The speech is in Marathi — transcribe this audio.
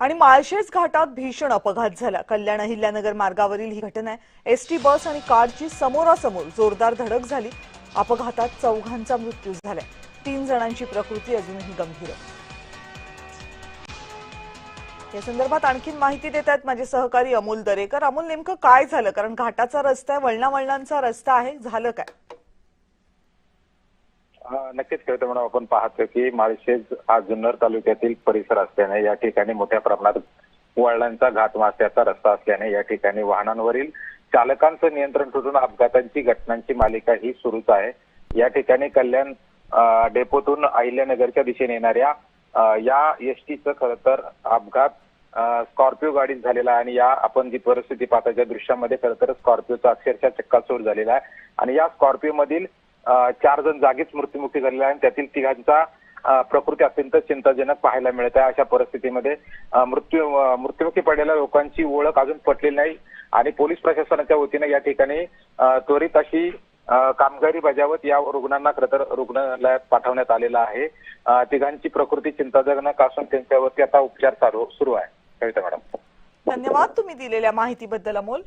आणि माळशेज घाटात भीषण अपघात झाला। कल्याण अहिल्यानगर मार्गावरील ही घटना आहे। एसटी बस आणि कारची समोरासमोर जोरदार धडक झाली। अपघातात चौघांचा मृत्यू झालाय। 3 जणांची प्रकृती अजूनही गंभीर आहे। या संदर्भात आणखी माहिती देत आहेत माझे सहकारी अमोल दरेकर। अमोल, नेमकं काय झालं? कारण घाटाचा रस्ता आहे, वळणावळणांचा रस्ता आहे, झालं काय? नक्कीच कळतं म्हणून आपण पाहतो की माळशेज हा जुन्नर तालुक्यातील परिसर असल्याने या ठिकाणी मोठ्या प्रमाणात वळणांचा घाटमास्त्याचा रस्ता असल्याने या ठिकाणी वाहनांवरील चालकांचं नियंत्रण तुटून अपघातांची घटनांची मालिका ही सुरूच आहे। या ठिकाणी कल्याण डेपोतून अहिल्यानगरच्या दिशेने येणाऱ्या या एसटीचं खरं तर अपघात स्कॉर्पिओ गाडीत झालेला आहे। आणि या आपण जी परिस्थिती पाहता ज्या दृश्यामध्ये खरं तर स्कॉर्पिओचा अक्षरशः चक्काचूर झालेला आहे आणि या स्कॉर्पिओ मधील 4 जण जागीच मृत्युमुखी झालेले आहेत। त्यातील 3घांचा प्रकृती अत्यंत चिंताजनक पाहायला मिळत आहे। अशा परिस्थितीमध्ये मृत्युमुखी पडलेल्या लोकांची ओळख अजून पटलेली नाही आणि पोलीस प्रशासनाच्या वतीने या ठिकाणी त्वरित अशी कामगिरी बजावत या रुग्णांना खरं तर रुग्णालयात पाठवण्यात आलेलं आहे। 3घांची प्रकृती चिंताजनक असून त्यांच्यावरती आता उपचार सुरू आहे। कविता मॅडम, धन्यवाद तुम्ही दिलेल्या माहितीबद्दल अमोल।